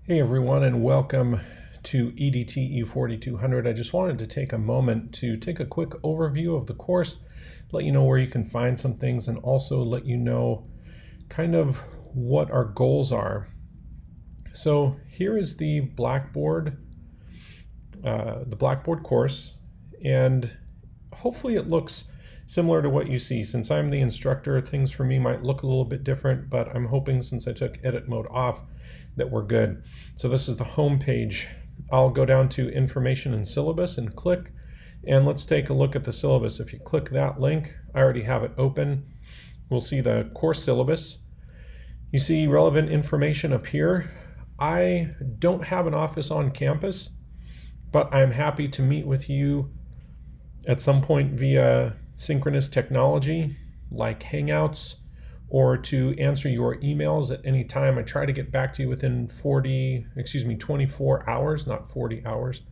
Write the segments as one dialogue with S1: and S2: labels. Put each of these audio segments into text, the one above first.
S1: Hey everyone, and welcome to EDTE 4200. I just wanted to take a moment to take a quick overview of the course, let you know where you can find some things, and also let you know kind of what our goals are. So here is the Blackboard course, and hopefully it looks similar to what you see. Since I'm the instructor, things for me might look a little bit different, but I'm hoping since I took edit mode off that we're good. So this is the home page. I'll go down to information and syllabus and click, and let's take a look at the syllabus. If you click that link, I already have it open. We'll see the course syllabus. You see relevant information up here. I don't have an office on campus, but I'm happy to meet with you at some point via synchronous technology like Hangouts, or to answer your emails at any time. I try to get back to you within 24 hours, not 40 hours.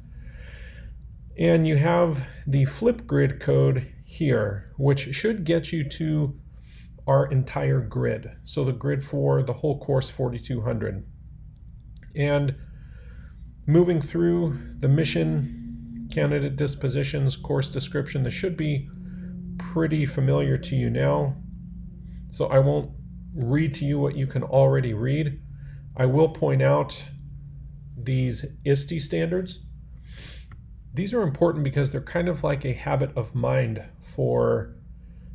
S1: And you have the Flipgrid code here, which should get you to our entire grid. So the grid for the whole course 4200. And moving through the mission, candidate dispositions, course description, this should be pretty familiar to you now. So I won't read to you what you can already read. I will point out these ISTE standards. These are important because they're kind of like a habit of mind for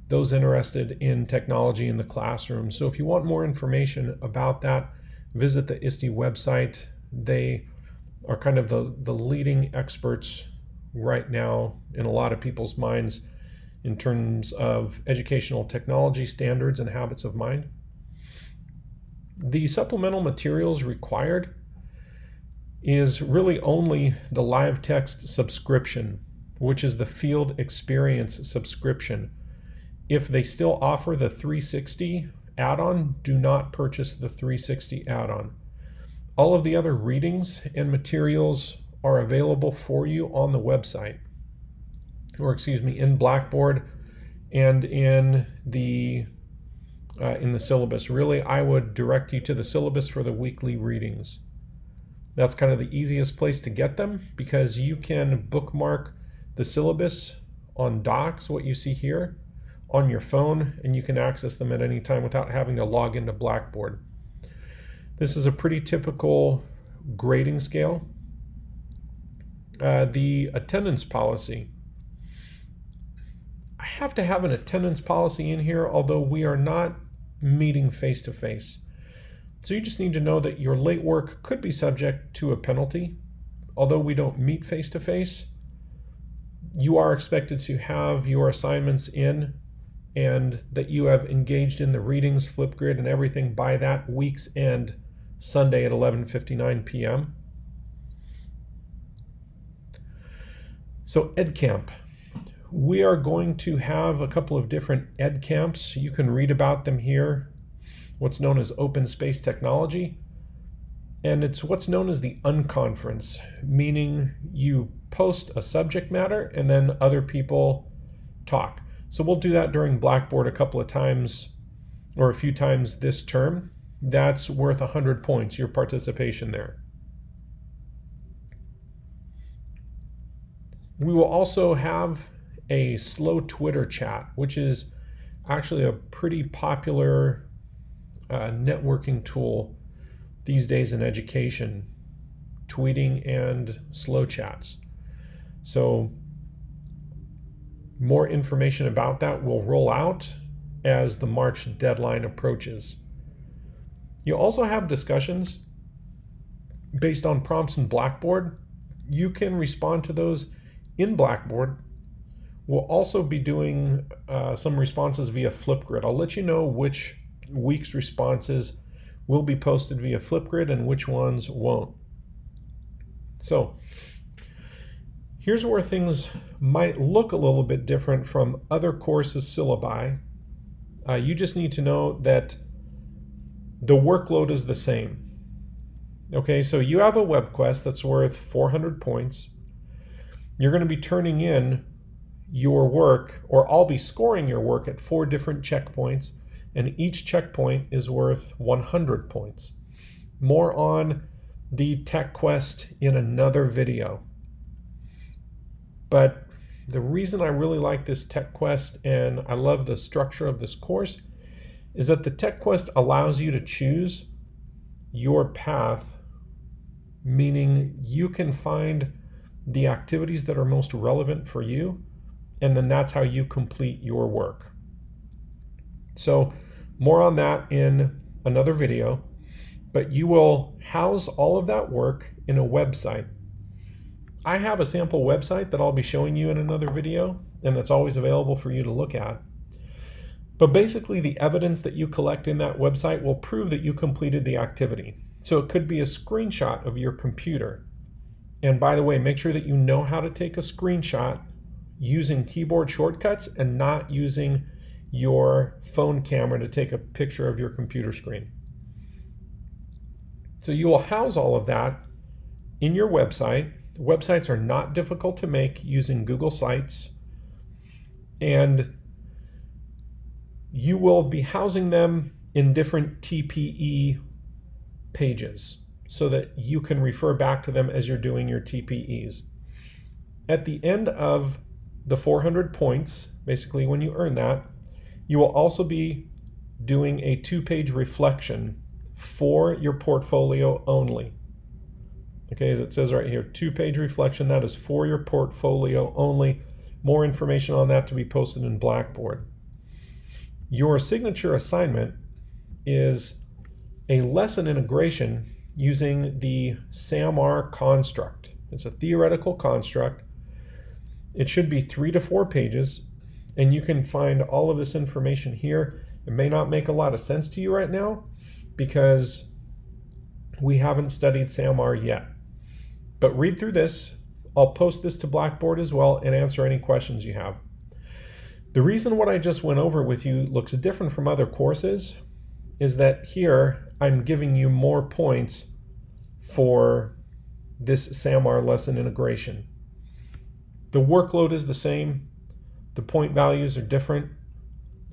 S1: those interested in technology in the classroom. So if you want more information about that, visit the ISTE website. They are kind of the leading experts right now in a lot of people's minds in terms of educational technology standards and habits of mind. The supplemental materials required is really only the live text subscription, which is the field experience subscription. If they still offer the 360 add-on, do not purchase the 360 add-on. All of the other readings and materials are available for you on the website, or excuse me, in Blackboard and in the syllabus. Really, I would direct you to the syllabus for the weekly readings. That's kind of the easiest place to get them, because you can bookmark the syllabus on Docs, what you see here, on your phone, and you can access them at any time without having to log into Blackboard. This is a pretty typical grading scale. The attendance policy. I have to have an attendance policy in here, although we are not meeting face-to-face. So you just need to know that your late work could be subject to a penalty. Although we don't meet face-to-face, you are expected to have your assignments in and that you have engaged in the readings, Flipgrid, and everything by that week's end, Sunday at 11:59 p.m. So EdCamp. We are going to have a couple of different ed camps. You can read about them here. What's known as open space technology. And it's what's known as the unconference, meaning you post a subject matter and then other people talk. So we'll do that during Blackboard a couple of times, or a few times this term. That's worth 100 points, your participation there. We will also have a slow Twitter chat, which is actually a pretty popular networking tool these days in education, tweeting and slow chats. So more information about that will roll out as the March deadline approaches. You also have discussions based on prompts in Blackboard. You can respond to those in Blackboard. We'll also be doing some responses via Flipgrid. I'll let you know which week's responses will be posted via Flipgrid and which ones won't. So here's where things might look a little bit different from other courses syllabi. You just need to know that the workload is the same. Okay, so you have a web quest that's worth 400 points. You're going to be turning in your work, or I'll be scoring your work at 4 different checkpoints, and each checkpoint is worth 100 points. More on the tech quest in another video. But the reason I really like this tech quest and I love the structure of this course is that the tech quest allows you to choose your path, meaning you can find the activities that are most relevant for you, and then that's how you complete your work. So more on that in another video, but you will house all of that work in a website. I have a sample website that I'll be showing you in another video, and that's always available for you to look at. But basically the evidence that you collect in that website will prove that you completed the activity. So it could be a screenshot of your computer. And by the way, make sure that you know how to take a screenshot using keyboard shortcuts and not using your phone camera to take a picture of your computer screen. So you will house all of that in your website. Websites are not difficult to make using Google Sites, and you will be housing them in different TPE pages so that you can refer back to them as you're doing your TPEs. At the end of the 400 points, basically when you earn that, you will also be doing a 2-page reflection for your portfolio only. Okay, as it says right here, 2-page reflection, that is for your portfolio only. More information on that to be posted in Blackboard. Your signature assignment is a lesson integration using the SAMR construct. It's a theoretical construct. It should be 3 to 4 pages, and you can find all of this information here. It may not make a lot of sense to you right now because we haven't studied SAMR yet. But read through this. I'll post this to Blackboard as well and answer any questions you have. The reason what I just went over with you looks different from other courses is that here I'm giving you more points for this SAMR lesson integration. The workload is the same, the point values are different,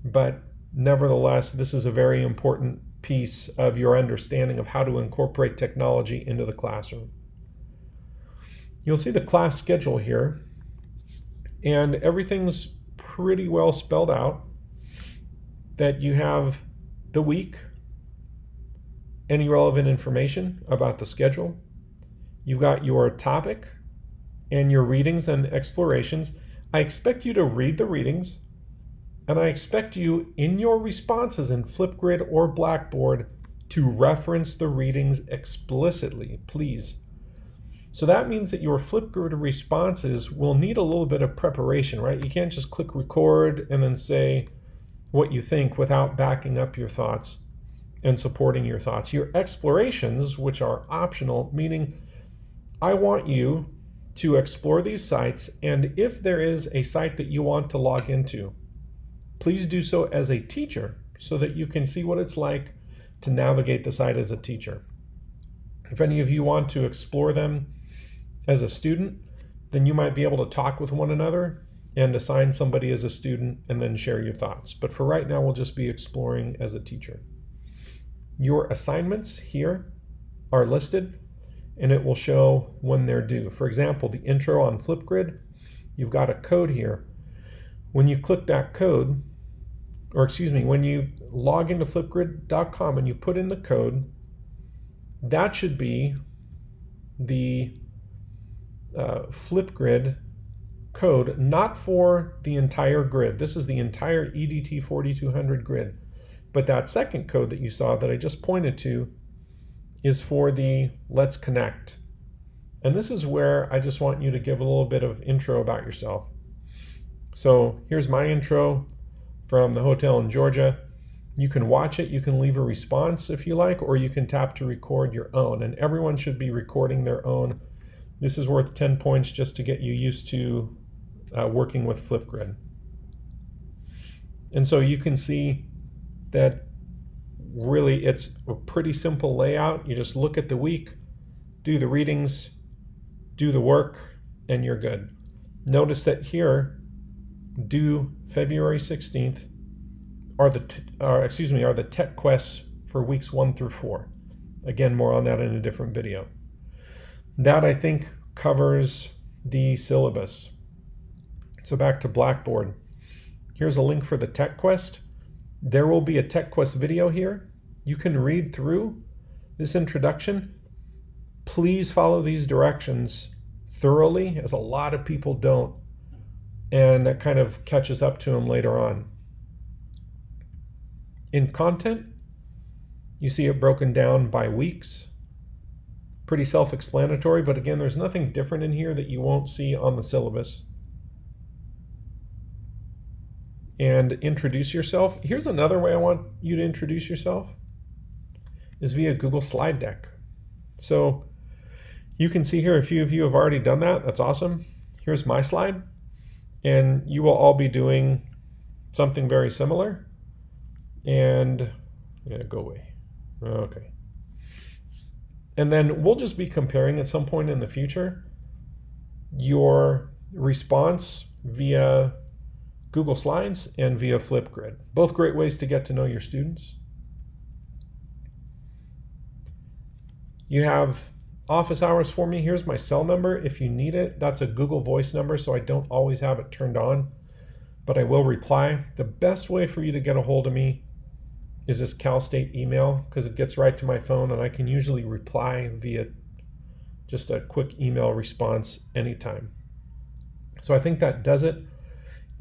S1: but nevertheless, this is a very important piece of your understanding of how to incorporate technology into the classroom. You'll see the class schedule here, and everything's pretty well spelled out. That you have the week, any relevant information about the schedule. You've got your topic and your readings and explorations. I expect you to read the readings, and I expect you in your responses in Flipgrid or Blackboard to reference the readings explicitly, please. So that means that your Flipgrid responses will need a little bit of preparation, right? You can't just click record and then say what you think without backing up your thoughts and supporting your thoughts. Your explorations, which are optional, meaning I want you to explore these sites, and if there is a site that you want to log into, please do so as a teacher so that you can see what it's like to navigate the site as a teacher. If any of you want to explore them as a student, then you might be able to talk with one another and assign somebody as a student and then share your thoughts. But for right now, we'll just be exploring as a teacher. Your assignments here are listed, and it will show when they're due. For example, the intro on Flipgrid, you've got a code here. When you click that code, or excuse me, when you log into flipgrid.com and you put in the code, that should be the Flipgrid code, not for the entire grid. This is the entire EDT 4200 grid. But that second code that you saw that I just pointed to is for the Let's Connect. And this is where I just want you to give a little bit of intro about yourself. So here's my intro from the hotel in Georgia. You can watch it, you can leave a response if you like, or you can tap to record your own. And everyone should be recording their own. This is worth 10 points just to get you used to working with Flipgrid. And so you can see that really it's a pretty simple layout. You just look at the week, do the readings, do the work, and you're good. Notice that here, due February 16th, are the tech quests for weeks 1 through 4. Again, more on that in a different video. That, I think, covers the syllabus. So back to Blackboard. Here's a link for the Tech Quest. There will be a Tech Quest video here. You can read through this introduction. Please follow these directions thoroughly, as a lot of people don't, and that kind of catches up to them later on. In content, you see it broken down by weeks. Pretty self-explanatory, but again, there's nothing different in here that you won't see on the syllabus. And introduce yourself. Here's another way I want you to introduce yourself, is via Google Slide Deck. So you can see here, a few of you have already done that. That's awesome. Here's my slide. And you will all be doing something very similar. And yeah, go away. Okay. And then we'll just be comparing at some point in the future your response via Google Slides and via Flipgrid. Both great ways to get to know your students. You have office hours for me. Here's my cell number if you need it. That's a Google Voice number, so I don't always have it turned on, but I will reply. The best way for you to get a hold of me is this Cal State email, because it gets right to my phone and I can usually reply via just a quick email response anytime. So I think that does it.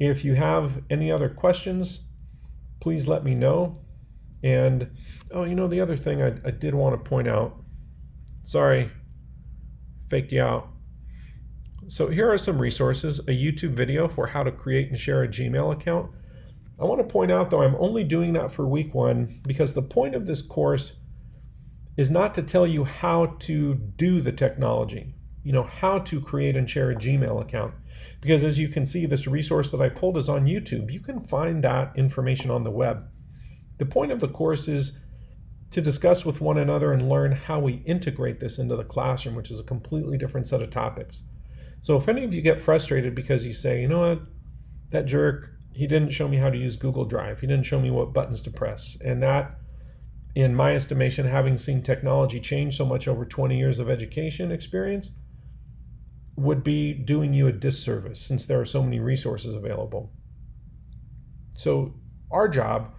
S1: If you have any other questions, please let me know. And oh, you know, the other thing I did want to point out, sorry, faked you out. So here are some resources, a YouTube video for how to create and share a Gmail account. I want to point out, though, I'm only doing that for week 1 because the point of this course is not to tell you how to do the technology, you know, how to create and share a Gmail account. Because as you can see, this resource that I pulled is on YouTube. You can find that information on the web. The point of the course is to discuss with one another and learn how we integrate this into the classroom, which is a completely different set of topics. So if any of you get frustrated because you say, you know what, that jerk, he didn't show me how to use Google Drive. He didn't show me what buttons to press. And that, in my estimation, having seen technology change so much over 20 years of education experience, would be doing you a disservice since there are so many resources available. So our job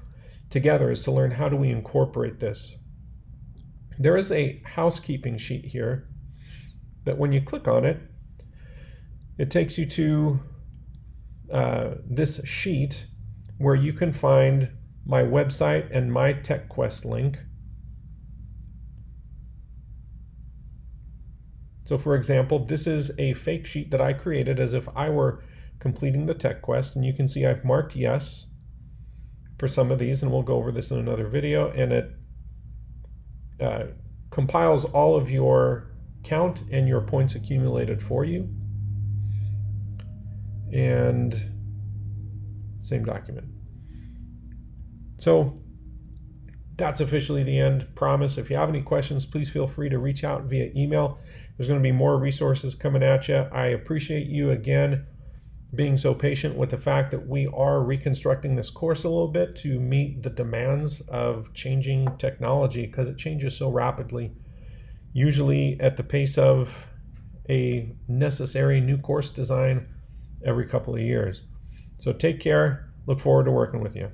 S1: together is to learn how do we incorporate this. There is a housekeeping sheet here that when you click on it, it takes you to this sheet where you can find my website and my TechQuest link. So for example, this is a fake sheet that I created as if I were completing the TechQuest, and you can see I've marked yes for some of these, and we'll go over this in another video, and it compiles all of your count and your points accumulated for you. And same document. So that's officially the end. Promise. If you have any questions, please feel free to reach out via email. There's going to be more resources coming at you. I appreciate you again being so patient with the fact that we are reconstructing this course a little bit to meet the demands of changing technology, because it changes so rapidly, usually at the pace of a necessary new course design every couple of years. So take care. Look forward to working with you.